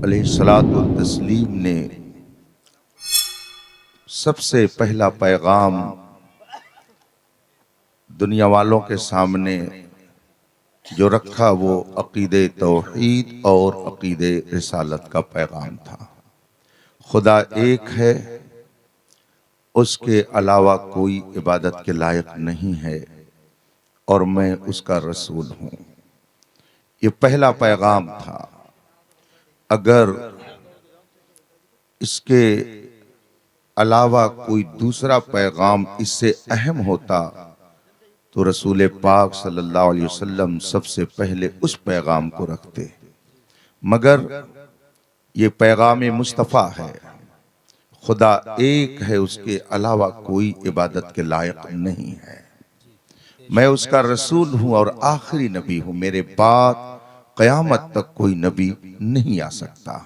علیہ الصلوۃ والتسلیم نے سب سے پہلا پیغام دنیا والوں کے سامنے جو رکھا وہ عقیدہ توحید اور عقیدہ رسالت کا پیغام تھا۔ خدا ایک ہے، اس کے علاوہ کوئی عبادت کے لائق نہیں ہے اور میں اس کا رسول ہوں۔ یہ پہلا پیغام تھا۔ اگر اس کے علاوہ کوئی دوسرا پیغام اس سے اہم ہوتا تو رسول پاک صلی اللہ علیہ وسلم سب سے پہلے اس پیغام کو رکھتے، مگر یہ پیغام مصطفیٰ ہے۔ خدا ایک ہے، اس کے علاوہ کوئی عبادت کے لائق نہیں ہے۔ میں اس کا رسول ہوں اور آخری نبی ہوں، میرے بعد قیامت تک کوئی نبی نہیں آ سکتا۔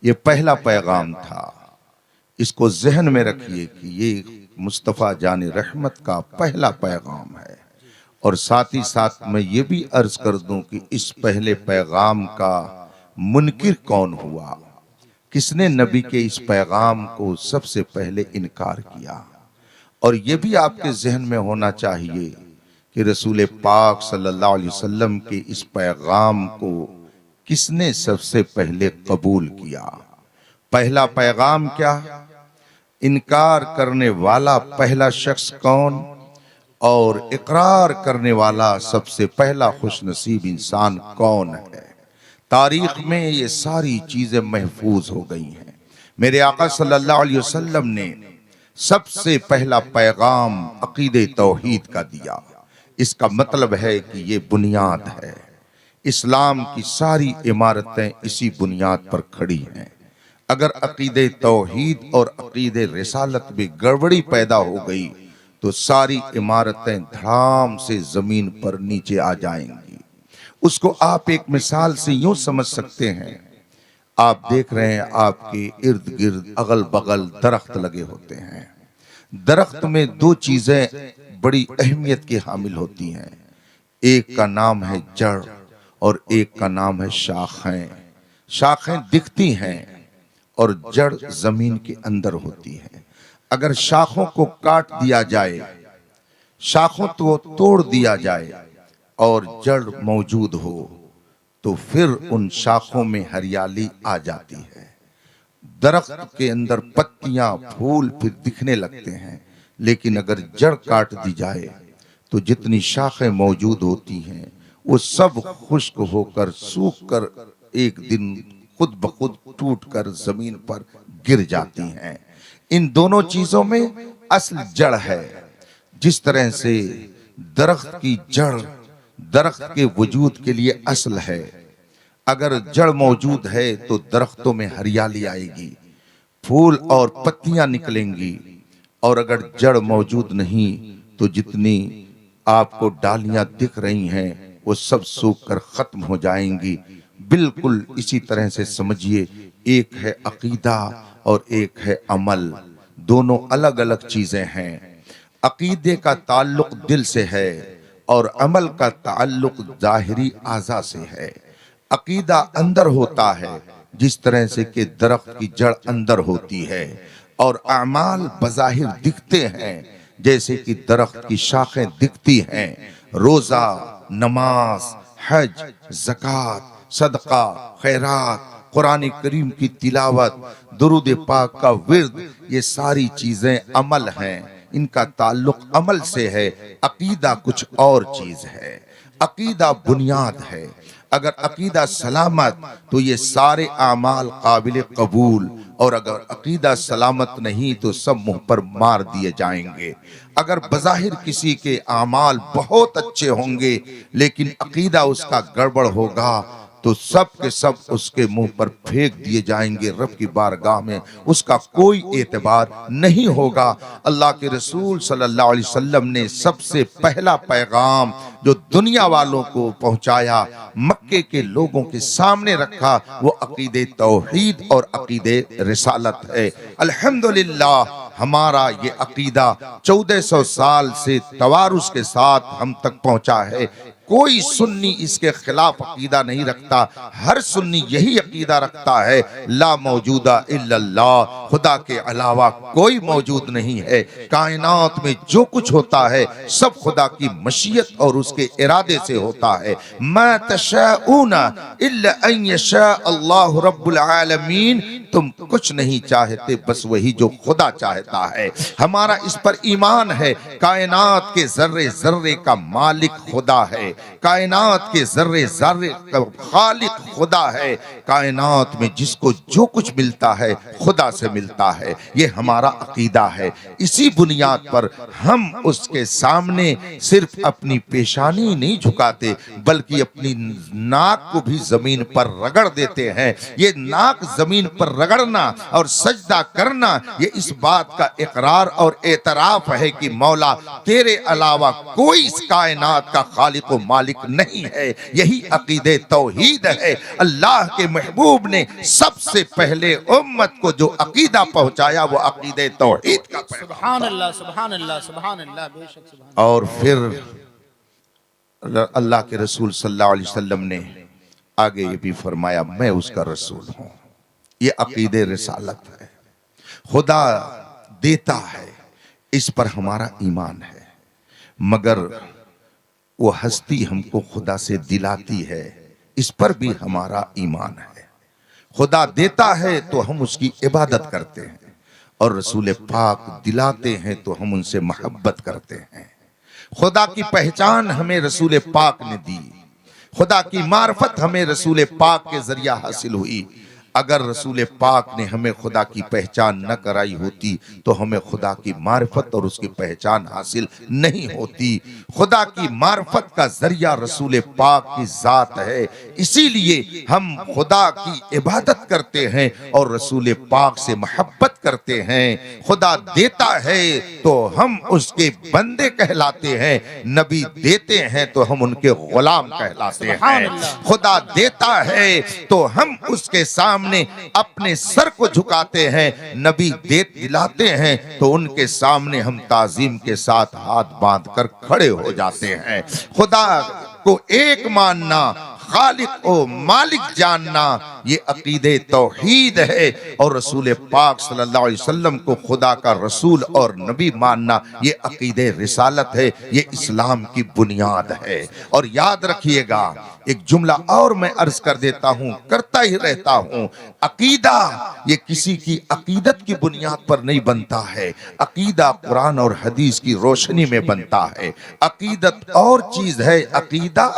یہ پہلا پیغام تھا۔ اس کو ذہن میں رکھیے کہ یہ مصطفیٰ جان رحمت کا پہلا پیغام ہے۔ اور ساتھ ہی ساتھ میں یہ بھی عرض کر دوں کہ اس پہلے پیغام کا منکر کون ہوا، کس نے نبی کے اس پیغام کو سب سے پہلے انکار کیا۔ اور یہ بھی آپ کے ذہن میں ہونا چاہیے کہ رسول پاک صلی اللہ علیہ وسلم کے اس پیغام کو کس نے سب سے پہلے قبول کیا۔ پہلا پیغام کیا، انکار کرنے والا پہلا شخص کون، اور اقرار کرنے والا سب سے پہلا خوش نصیب انسان کون ہے۔ تاریخ میں یہ ساری چیزیں محفوظ ہو گئی ہیں۔ میرے آقا صلی اللہ علیہ وسلم نے سب سے پہلا پیغام عقیدہ توحید کا دیا۔ اس کا مطلب ہے کہ یہ بنیاد ہے۔ اسلام کی ساری عمارتیں اسی بنیاد پر کھڑی ہیں۔ اگر عقیدہ توحید اور عقیدہ رسالت میں گڑبڑی پیدا ہو گئی تو ساری عمارتیں دھڑام سے زمین پر نیچے آ جائیں گی۔ اس کو آپ ایک مثال سے یوں سمجھ سکتے ہیں، آپ دیکھ رہے ہیں آپ کے ارد گرد اغل بغل درخت لگے ہوتے ہیں۔ درخت میں دو چیزیں بڑی اہمیت کی حامل ہوتی ہیں، ایک کا نام ہے جڑ اور ایک کا نام ہے شاخیں۔ شاخیں دکھتی ہیں اور جڑ زمین کے اندر ہوتی ہے۔ اگر شاخوں کو کاٹ دیا جائے، شاخوں کو توڑ دیا جائے اور جڑ موجود ہو تو پھر ان شاخوں میں ہریالی آ جاتی ہے۔ درخت کے اندر پتیاں پھول پھر دکھنے لگتے ہیں، لیکن اگر جڑ کاٹ دی جائے تو جتنی شاخیں موجود ہوتی ہیں وہ سب خشک ہو کر سوکھ کر ایک دن خود بخود ٹوٹ کر زمین پر گر جاتی ہیں۔ ان دونوں چیزوں میں اصل جڑ ہے۔ جس طرح سے درخت کی جڑ درخت کے وجود کے لیے اصل ہے، اگر جڑ موجود ہے تو درختوں میں ہریالی آئے گی، پھول اور پتیاں نکلیں گی، اور اگر جڑ موجود نہیں تو جتنی آپ کو ڈالیاں دکھ رہی ہیں وہ سب سوکھ کر ختم ہو جائیں گی۔ بالکل اسی طرح سے سمجھیے، ایک ہے عقیدہ اور ایک ہے عمل، دونوں الگ الگ چیزیں ہیں۔ عقیدے کا تعلق دل سے ہے اور عمل کا تعلق ظاہری اعضاء سے ہے۔ عقیدہ اندر ہوتا ہے جس طرح سے کہ درخت کی جڑ اندر ہوتی ہے، اور اعمال بظاہر دکھتے ہیں جیسے کہ درخت کی شاخیں دکھتی ہیں۔ روزہ، نماز، حج، زکوٰۃ، صدقہ، خیرات، قرآن کریم کی تلاوت، درود پاک کا ورد، یہ ساری چیزیں عمل ہیں، ان کا تعلق عمل سے ہے۔ عقیدہ کچھ اور چیز ہے۔ عقیدہ بنیاد ہے۔ اگر عقیدہ سلامت تو یہ سارے اعمال قابل قبول، اور اگر عقیدہ سلامت نہیں تو سب منہ پر مار دیے جائیں گے۔ اگر بظاہر کسی کے اعمال بہت اچھے ہوں گے لیکن عقیدہ اس کا گڑبڑ ہوگا تو سب کے سب اس کے منہ پر پھینک دیے جائیں گے، رب کی بارگاہ میں اس کا کوئی اعتبار نہیں ہوگا۔ اللہ کے رسول صلی اللہ علیہ وسلم نے سب سے پہلا پیغام جو دنیا والوں کو پہنچایا، مکے کے لوگوں کے سامنے رکھا، وہ عقیدہ توحید اور عقیدہ رسالت ہے۔ الحمدللہ ہمارا یہ عقیدہ 1400 سال سے توارث کے ساتھ ہم تک پہنچا ہے۔ کوئی سنی اس کے خلاف عقیدہ نہیں رکھتا، ہر سنی یہی عقیدہ رکھتا ہے لا موجودہ الا اللہ، خدا کے علاوہ کوئی موجود نہیں ہے، کائنات میں جو کچھ ہوتا ہے سب خدا کی مشیت اور اس کے ارادے سے ہوتا ہے۔ ما تشاءون الا ان یشاء اللہ رب العالمین، تم کچھ نہیں چاہتے بس وہی جو خدا چاہتا ہے۔ ہمارا اس پر ایمان ہے، کائنات کے ذرے ذرے کا مالک خدا ہے، کائنات کے ذرے ذرے کا خالق خدا ہے، کائنات میں جس کو جو کچھ ملتا ہے خدا سے ملتا ہے، یہ ہمارا عقیدہ ہے۔ اسی بنیاد پر ہم اس کے سامنے صرف اپنی پیشانی نہیں جھکاتے بلکہ اپنی ناک کو بھی زمین پر رگڑ دیتے ہیں۔ یہ ناک زمین پر رگڑنا اور سجدہ کرنا یہ اس بات کا اقرار اور اعتراف ہے کہ مولا تیرے علاوہ کوئی اس کائنات کا خالق و مالک نہیں ہے۔ یہی عقیدہ توحید ہے۔ اللہ کے محبوب نے سب سے پہلے امت کو جو عقیدہ پہنچایا وہ عقیدہ توحید کا پیغام۔ سبحان اللہ سبحان اللہ سبحان اللہ، بے شک سبحان اللہ۔ اور پھر اللہ کے رسول صلی اللہ علیہ وسلم نے آگے یہ بھی فرمایا میں اس کا رسول ہوں۔ یہ عقیدہ رسالت ہے، خدا دیتا ہے، اس پر ہمارا ایمان ہے، مگر وہ ہستی ہم کو خدا سے دلاتی ہے، اس پر بھی ہمارا ایمان ہے۔ خدا دیتا ہے تو ہم اس کی عبادت کرتے ہیں، اور رسول پاک دلاتے ہیں تو ہم ان سے محبت کرتے ہیں۔ خدا کی پہچان ہمیں رسول پاک نے دی، خدا کی معرفت ہمیں رسول پاک کے ذریعہ حاصل ہوئی۔ اگر رسول پاک نے ہمیں خدا کی پہچان نہ کرائی ہوتی تو ہمیں خدا کی معرفت اور اس کی پہچان حاصل نہیں ہوتی۔ خدا کی معرفت کا ذریعہ رسول پاک کی ذات ہے، اسی لیے ہم خدا کی عبادت کرتے ہیں اور رسول پاک سے محبت کرتے ہیں۔ خدا دیتا ہے تو ہم اس کے بندے کہلاتے ہیں، نبی دیتے ہیں تو ہم ان کے غلام کہلاتے ہیں۔ خدا دیتا ہے تو ہم اس کے سامنے اپنے سر کو جھکاتے ہیں، نبی دلاتے ہیں تو ان کے سامنے ہم تعظیم کے ساتھ ہاتھ باندھ کر کھڑے ہو جاتے ہیں۔ خدا کو ایک ماننا، خالق و مالک جاننا، یہ عقیدہ توحید ہے، اور رسول پاک صلی اللہ علیہ وسلم کو خدا کا رسول اور نبی ماننا یہ عقیدہ رسالت ہے، یہ اسلام کی بنیاد ہے۔ اور یاد رکھیے گا ایک جملہ اور میں عرض کر دیتا ہوں، کرتا ہی رہتا ہوں، عقیدہ یہ کسی کی عقیدت کی بنیاد پر نہیں بنتا ہے، عقیدہ قرآن اور حدیث کی روشنی میں بنتا ہے۔ عقیدت اور چیز ہے، عقیدہ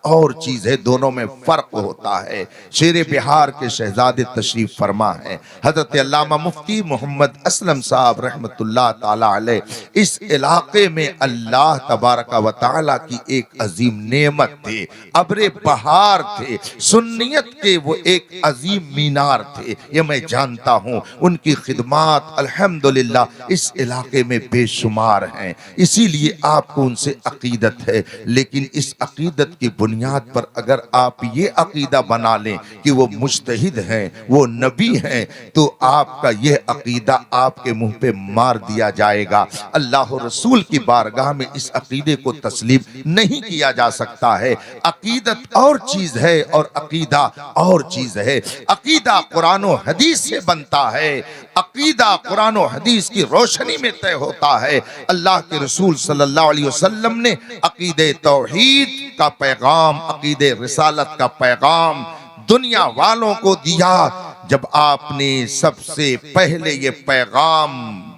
اور چیز ہے، دونوں میں فرق ہوتا ہے۔ شیر بہار کے شہزادے تشریف فرما ہے حضرت علامہ مفتی محمد اسلم صاحب رحمت اللہ تعالی علیہ۔ اس علاقے میں اللہ تبارک و تعالی کی ایک عظیم نعمت تھے، ابر بہار تھے، سنیت کے وہ ایک عظیم مینار تھے، یہ میں جانتا ہوں۔ ان کی خدمات الحمدللہ اس علاقے میں بے شمار ہیں، اسی لیے آپ کو ان سے عقیدت ہے۔ لیکن اس عقیدت کی بنیاد پر اگر آپ یہ عقیدہ بنا لیں کہ وہ مجتہد ہیں، وہ نبی ہیں، تو آپ کا یہ عقیدہ آپ کے منہ پہ مار دیا جائے گا۔ اللہ رسول کی بارگاہ میں اس عقیدے کو تسلیم نہیں کیا جا سکتا ہے۔ عقیدت اور چیز ہے اور عقیدہ اور چیز ہے۔ عقیدہ قرآن و حدیث سے بنتا ہے، عقیدہ قرآن و حدیث کی روشنی میں طے ہوتا ہے۔ اللہ کے رسول صلی اللہ علیہ وسلم نے عقیدہ توحید کا پیغام، عقیدہ رسالت کا پیغام دنیا والوں کو دیا۔ جب آپ نے سب سے پہلے یہ پیغام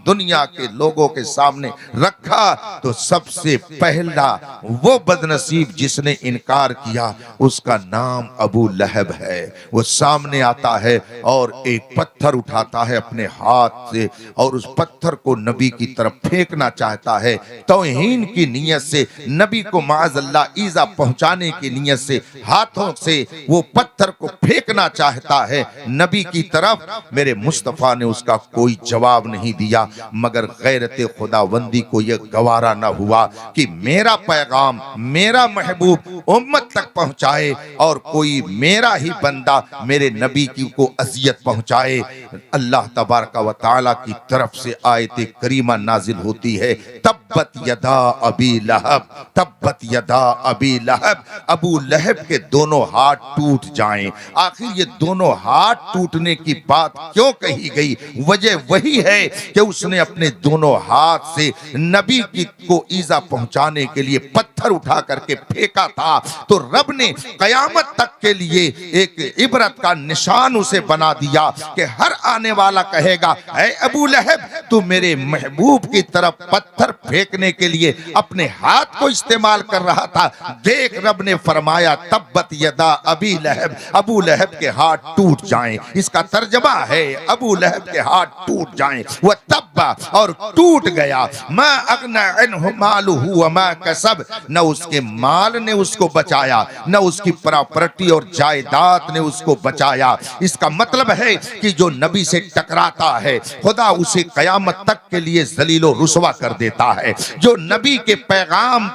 دنیا کے لوگوں کے سامنے رکھا تو سب سے پہلا وہ بدنصیب جس نے انکار کیا اس کا نام ابو لہب ہے۔ وہ سامنے آتا ہے اور ایک پتھر اٹھاتا ہے اپنے ہاتھ سے اور اس پتھر کو نبی کی طرف پھینکنا چاہتا ہے، توہین کی نیت سے، نبی کو معاذ اللہ ایذا پہنچانے کی نیت سے ہاتھوں سے وہ پتھر کو پھینکنا چاہتا ہے نبی کی طرف۔ میرے مصطفیٰ نے اس کا کوئی جواب نہیں دیا، مگر غیرت خداوندی کو یہ گوارا نہ ہوا کہ میرا پیغام میرا محبوب امت تک پہنچائے اور کوئی میرا ہی بندہ میرے نبی کی کو اذیت پہنچائے۔ اللہ تبارک و تعالی کی طرف سے آیت کریمہ نازل ہوتی ہے، تبت یدا ابی لہب، تبت یدا ابی لہب، ابو لہب کے دونوں ہاتھ ٹوٹ جائیں۔ آخر یہ دونوں ہاتھ ٹوٹنے کی بات کیوں کہی گئی؟ وجہ وہی ہے کہ اس نے اپنے دونوں ہاتھ سے نبی کو ایذا پہنچانے کے لیے پتھر اٹھا کر کے پھینکا تھا، تو رب نے قیامت تک کے لیے ایک عبرت کا نشان اسے بنا دیا کہ ہر آنے والا کہے گا اے ابو لہب تو میرے محبوب کی طرف پتھر پھینکنے کے لیے اپنے ہاتھ کو استعمال کر رہا تھا۔ دیکھ رب نے فرمایا تبت یدا ابی لہب، ابو لہب کے ہاتھ ٹوٹ جائیں۔ اس کا ترجمہ ہے ابو لہب کے ہاتھ ٹوٹ جائیں، وہ تبا اور ٹوٹ گیا، ما اغنى عنہ مالہ وما کسب، نہ اس کے مال نے اس کو بچایا نہ اس کی پراپرٹی اور جائیداد نے اس کو بچایا۔ اس کا مطلب ہے کہ جو نبی سے ٹکراتا ہے خدا اسے قیامت تک کے لیے ذلیل و رسوا کر دیتا ہے۔ جو نبی کے پیغام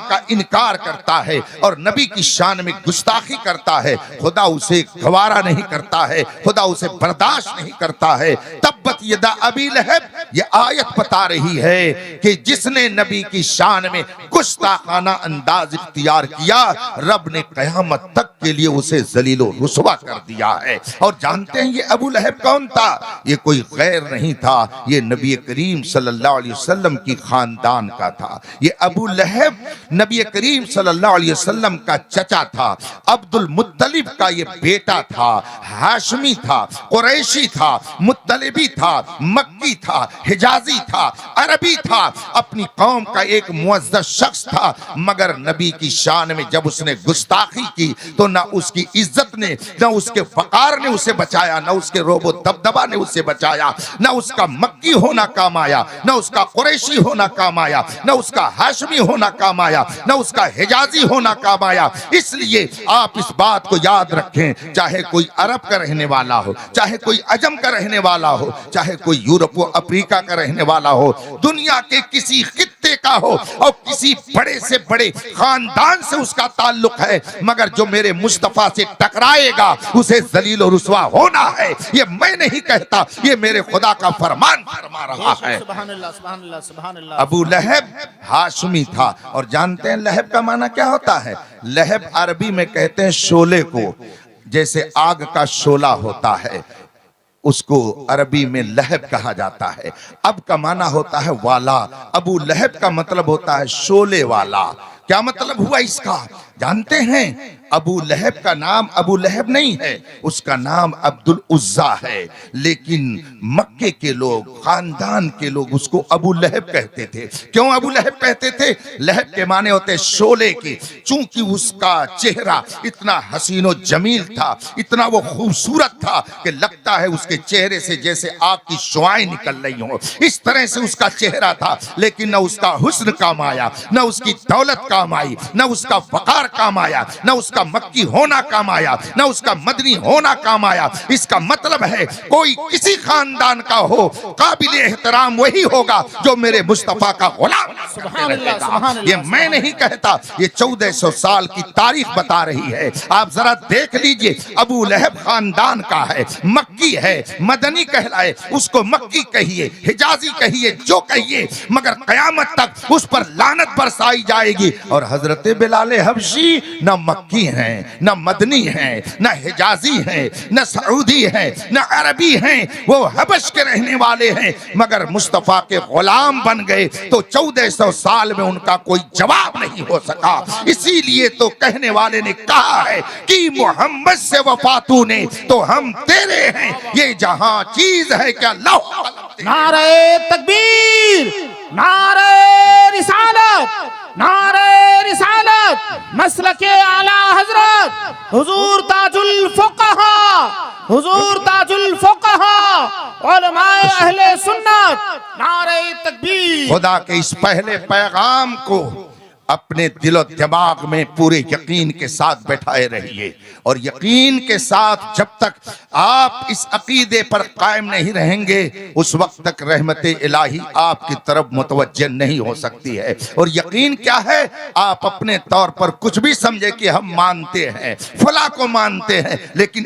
کا انکار کرتا ہے اور نبی کی شان میں گستاخی کرتا ہے خدا اسے گوارا نہیں کرتا ہے، خدا اسے برداشت نہیں کرتا ہے۔ تبت یدا ابی لہب، یہ آیت بتا رہی ہے کہ جس نے نبی کی شان میں گستاخانہ انداز اختیار کیا رب نے قیامت تک کے لیے اسے ذلیل و رسوا کر دیا ہے۔ اور جانتے ہیں یہ ابو لہب کون تھا؟ یہ کوئی غیر نہیں تھا، یہ نبی کریم صلی اللہ علیہ وسلم کی خاندان کا تھا۔ یہ ابو لہب نبی کریم صلی اللہ علیہ وسلم کا چچا تھا، عبد المطلب کا یہ بیٹا تھا، ہاشمی تھا، قریشی تھا، مطلبی تھا، مکی تھا، حجازی تھا، عربی تھا، اپنی قوم کا ایک معزز شخص تھا، مگر نبی کی شان میں جب اس نے گستاخی کی تو نہ اس کی عزت نے نہ اس کے وقار نے اسے بچایا، نہ اس کے روب و دبدبہ نے اسے بچایا، نہ اس کا مکی ہونا کام آیا، نہ اس کا قریشی ہونا کام آیا، نہ اس کا ہاشمی ہونا کام آیا، نہ اس کا حجازی ہونا کام آیا۔ اس لیے آپ اس بات کو یاد رکھیں، چاہے کوئی عرب کا رہنے والا ہو، چاہے کوئی عجم کا رہنے والا ہو، چاہے کوئی یورپ و افریقہ کا رہنے والا ہو، دنیا کے کسی خطے کا ہو اور کسی بڑے سے بڑے خاندان سے اس کا تعلق ہے، مگر جو میرے مصطفیٰ سے ٹکرائے گا اسے ذلیل و رسوا ہونا ہے۔ یہ میں نہیں کہتا، یہ میرے خدا کا فرمان فرما رہا ہے۔ سبحان اللہ سبحان اللہ سبحان اللہ۔ ابو لہب ہاشمی تھا، اور جانتے ہیں لہب کا معنی کیا ہوتا ہے؟ لہب عربی میں کہتے ہیں شعلے کو، جیسے آگ کا شعلہ ہوتا ہے اس کو عربی میں لہب کہا جاتا ہے۔ اب کا معنی ہوتا ہے والا، ابو لہب کا مطلب ہوتا ہے شعلے والا۔ کیا مطلب ہوا اس کا؟ جانتے ہیں ابو لہب کا نام ابو لہب نہیں ہے، اس کا نام عبد العزا ہے، لیکن مکے کے لوگ خاندان کے لوگ اس کو ابو لہب کہتے تھے۔ کیوں ابو لہب کہتے تھے؟ لہب کے معنی ہوتے شعلے کی، چونکہ اس کا چہرہ اتنا حسین و جمیل تھا، اتنا وہ خوبصورت تھا کہ لگتا ہے اس کے چہرے سے جیسے آگ کی شعائیں نکل رہی ہوں، اس طرح سے اس کا چہرہ تھا۔ لیکن نہ اس کا حسن کام آیا، نہ اس کی دولت کام آئی، نہ اس کا وقار کام آیا، نہ اس کا مکی ہونا کام آیا، نہ اس کا مدنی ہونا کام آیا۔ اس کا مطلب ہے کوئی کسی خاندان کا ہو، قابل احترام وہی ہوگا جو میرے مصطفیٰ کا غلام سبحان اللہ سبحان اللہ۔ یہ میں نہیں کہتا، یہ 1400 سال کی تاریخ بتا رہی ہے۔ آپ ذرا دیکھ لیجئے، ابو لہب خاندان کا ہے، مکی ہے، مدنی کہلائے، اس کو مکی کہیے، حجازی کہیے، جو کہیے، مگر قیامت تک اس پر لعنت برسائی جائے گی۔ اور حضرت بلال حبشی نہ مکی ہیں، نہ مدنی ہیں، نہ حجازی ہیں، نہ سعودی ہیں، نہ عربی ہیں، وہ حبش کے رہنے والے ہیں، مگر مصطفیٰ کے غلام بن گئے تو 1400 سال میں ان کا کوئی جواب نہیں ہو سکا۔ اسی لیے تو کہنے والے نے کہا ہے کہ محمد سے وفاتو نے تو ہم تیرے ہیں، یہ جہاں چیز ہے کیا لوح قلم۔ نعرہ تکبیر، نعرہ رسالت، نعرہ رسالت، مسلک اعلی حضرت حضور تاج الفقہا، حضور تاج الفقہا، علماء اہل سنت، نعرہ تکبیر۔ خدا کے اس پہلے پیغام کو اپنے دل و دماغ میں پورے یقین کے ساتھ بیٹھائے رہیے، اور یقین کے ساتھ جب تک آپ اس عقیدے پر قائم نہیں رہیں گے اس وقت تک رحمت الہی آپ کی طرف متوجہ نہیں ہو سکتی ہے۔ اور یقین کیا ہے؟ آپ اپنے طور پر کچھ بھی سمجھے کہ ہم مانتے ہیں، فلاں کو مانتے ہیں، لیکن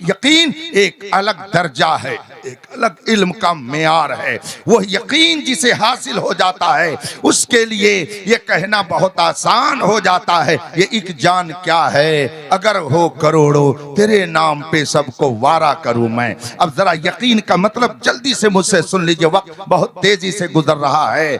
یقین ایک الگ درجہ ہے، ایک الگ علم کا معیار ہے۔ وہ یقین جسے حاصل ہو جاتا ہے اس کے لیے یہ کہنا بہت آسان ہو جاتا ہے، یہ ایک جان کیا ہے اگر ہو کروڑوں تیرے نام پہ سب کو وارا کروں میں۔ اب ذرا یقین کا مطلب جلدی سے مجھ سے سن لیجئے، وقت بہت تیزی سے گزر رہا ہے۔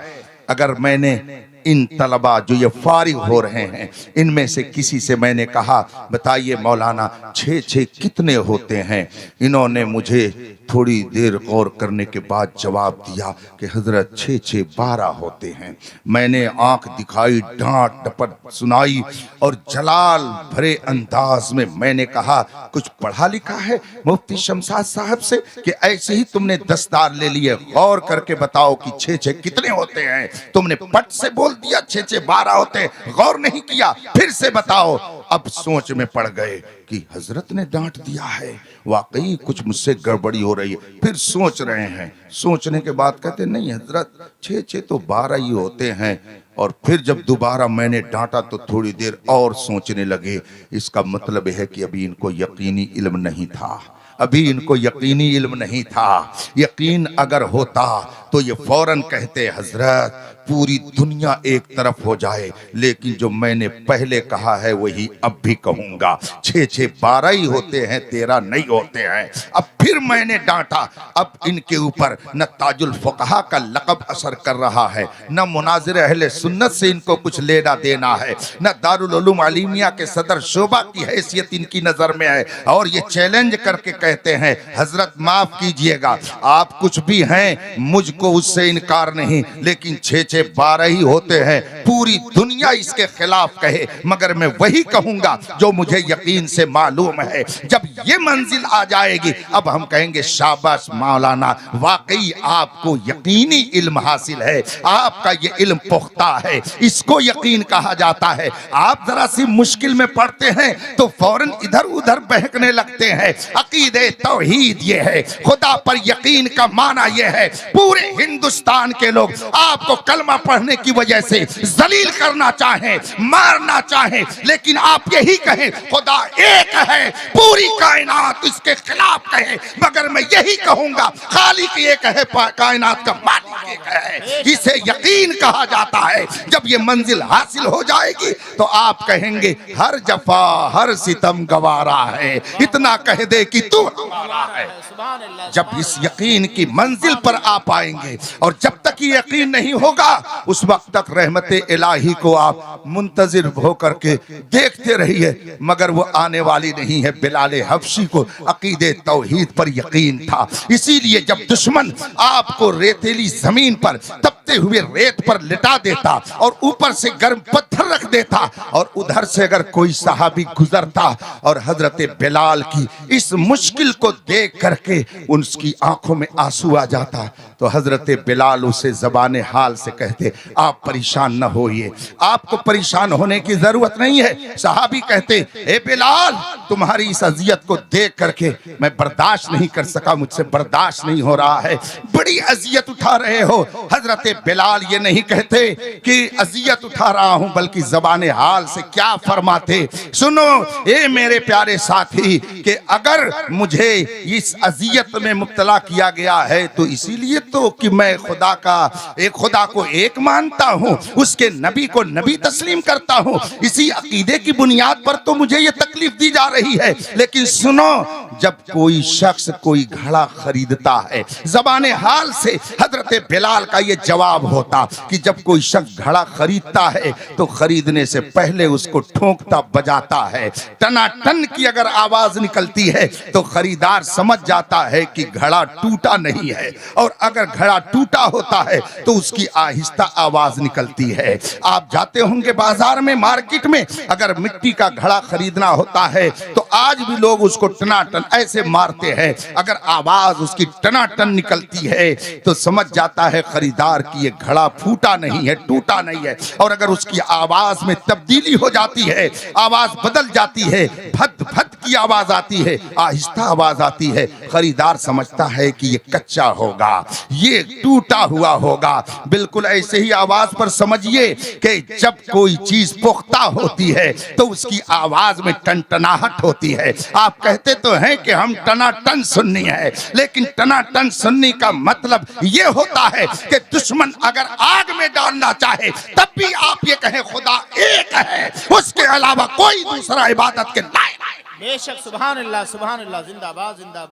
اگر میں نے ان طلبہ جو یہ فارغ ہو رہے ہیں ان میں سے کسی سے میں نے کہا بتائیے مولانا 6 کتنے ہوتے ہیں، انہوں نے مجھے تھوڑی دیر غور کرنے کے بعد جواب دیا کہ حضرت 6 12 ہوتے ہیں۔ میں نے آنکھ دکھائی، ڈانٹ ڈپٹ سنائی اور جلال بھرے انداز میں میں نے کہا کچھ پڑھا لکھا ہے مفتی شمشاد صاحب سے کہ ایسے ہی تم نے دستار لے لیے؟ غور کر کے بتاؤ کہ 6 کتنے ہوتے ہیں؟ تم نے پٹ سے بول دیا 6 12 ہوتے ہیں، غور نہیں کیا، پھر سے بتاؤ۔ اب سوچ میں پڑ گئے کہ حضرت نے ڈانٹ دیا ہے، واقعی کچھ مجھ سے گڑبڑی ہو رہی ہے۔ پھر سوچ رہے ہیں، سوچنے کے بعد کہتے نہیں حضرت 6 تو 12 ہی ہوتے ہیں۔ اور پھر جب دوبارہ میں نے ڈانٹا تو تھوڑی دیر اور سوچنے لگے۔ اس کا مطلب ہے کہ ابھی ان کو یقینی علم نہیں تھا، ابھی ان کو یقینی علم نہیں تھا۔ یقین اگر ہوتا تو یہ فوراً کہتے حضرت پوری دنیا ایک طرف ہو جائے، لیکن جو میں نے پہلے کہا ہے وہی اب بھی کہوں گا، 6 12 ہی ہوتے ہیں، 13 نہیں ہوتے ہیں۔ اب پھر میں نے ڈانٹا، اب ان کے اوپر نہ تاج الفقہا کا لقب اثر کر رہا ہے، نہ مناظر اہل سنت سے ان کو کچھ لینا دینا ہے، نہ دارالعلوم علیمیہ کے صدر شعبہ کی حیثیت ان کی نظر میں ہے، اور یہ چیلنج کر کے کہتے ہیں حضرت معاف کیجئے گا آپ کچھ بھی ہیں، مجھ کو اس سے انکار نہیں، لیکن 6 12 ہی ہوتے ہیں۔ پوری دنیا اس کے خلاف کہے مگر میں وہی کہوں گا جو مجھے یقین سے معلوم ہے۔ جب یہ منزل آ جائے گی اب ہم کہیں گے شاباش مولانا، واقعی آپ کو یقینی علم حاصل ہے، آپ کا یہ علم پختہ ہے، اس کو یقین کہا جاتا ہے۔ آپ ذرا سی مشکل میں پڑتے ہیں تو فوراً ادھر ادھر بہکنے لگتے ہیں۔ عقیدہ توحید یہ ہے، خدا پر یقین کا معنی یہ ہے۔ پورے ہندوستان کے لوگ آپ کو کلمہ پڑھنے کی وجہ سے ذلیل کرنا چاہیں، مارنا چاہیں، لیکن آپ یہی کہیں خدا ایک ہے، پوری کائنات اس کے خلاف کہے مگر میں یہی کہوں گا خالق ایک ہے، کائنات کا مالک ایک ہے۔ اسے یقین کہا جاتا ہے۔ جب یہ منزل حاصل ہو جائے گی تو آپ کہیں گے ہر جفا ہر ستم گوارا ہے، اتنا کہہ دے کہ تو ہمارا ہے۔ جب اس یقین کی منزل پر آپ آئیں گے، اور جب تک یہ یقین نہیں ہوگا اس وقت تک رحمت الہی کو آپ منتظر ہو کر کے دیکھتے رہیے، مگر وہ آنے والی نہیں ہے۔ بلال حبشی کو عقیدہ توحید پر یقین تھا، اسی لیے جب دشمن آپ کو ریتیلی زمین پر تپتے ہوئے ریت پر لٹا دیتا اور اوپر سے گرم پتھر رکھ دیتا، اور ادھر سے اگر کوئی صحابی گزرتا اور حضرت بلال کی اس مشکل کو دیکھ کر کے ان کی آنکھوں میں آنسو آ جاتا تو حضرت بلال اسے زبان حال سے کہتے آپ پریشان نہ ہوئیے، آپ کو پریشان ہونے کی ضرورت نہیں ہے۔ صحابی کہتے اے بلال تمہاری اس اذیت کو دیکھ کر کے میں برداشت نہیں کر سکا، مجھ سے برداشت نہیں ہو رہا ہے، بڑی اذیت اٹھا رہے ہو۔ حضرت بلال یہ نہیں کہتے کہ اذیت اٹھا رہا ہوں، بلکہ زبان حال سے کیا فرماتے سنو اے میرے پیارے ساتھی کہ اگر مجھے اس اذیت میں مبتلا کیا گیا ہے تو اسی لیے تو کہ میں خدا کو ایک مانتا ہوں، اس کے نبی کو نبی تسلیم کرتا ہوں، اسی عقیدے کی بنیاد پر تو مجھے یہ تکلیف دی جا رہی ہے۔ لیکن سنو جب کوئی شخص کوئی گھڑا خریدتا ہے، زبان حال سے حضرت بلال کا یہ جواب ہوتا کہ جب کوئی شخص گھڑا خریدتا ہے تو خریدنے سے پہلے اس کو ٹھونکتا بجاتا ہے، ٹنا ٹن کی اگر آواز نکلتی ہے تو خریدار سمجھ جاتا ہے کہ گھڑا ٹوٹا نہیں ہے، اور اگر گھڑا ٹوٹا ہوتا ہے تو اس کی آہستہ آواز نکلتی ہے۔ آپ جاتے ہوں گے بازار میں، مارکیٹ میں، اگر مٹی کا گھڑا خریدنا ہوتا ہے تو آج بھی لوگ اس کو ٹنا ٹن ایسے مارتے ہیں، اگر آواز اس کی ٹنا ٹن نکلتی ہے تو سمجھ جاتا ہے خریدار کی یہ گھڑا پھوٹا نہیں ہے، ٹوٹا نہیں ہے، اور اگر اس کی آواز آواز میں تبدیلی ہو جاتی ہے، آواز بدل جاتی ہے، بھد بھد کی آواز آتی ہے، آہستہ آواز آتی ہے۔ خریدار سمجھتا ہے کہ یہ کچا ہوگا، یہ ٹوٹا ہوا ہوگا۔ بالکل ایسے ہی آواز پر سمجھیے کہ جب کوئی چیز پختہ ہوتی ہے تو اس کی آواز میں ٹنٹناہٹ ہوتی ہے۔ آپ کہتے تو ہیں کہ ہم ٹناٹن سننی ہے، لیکن ٹناٹن سننی کا مطلب یہ ہوتا ہے کہ دشمن اگر آگ میں ڈالنا چاہے تب بھی آپ یہ کہیں خدا ایک ہے، اس کے علاوہ کوئی دوسرا عبادت کے لائق نہیں۔ بے شک، سبحان اللہ، زندہ باد، زندہ باد۔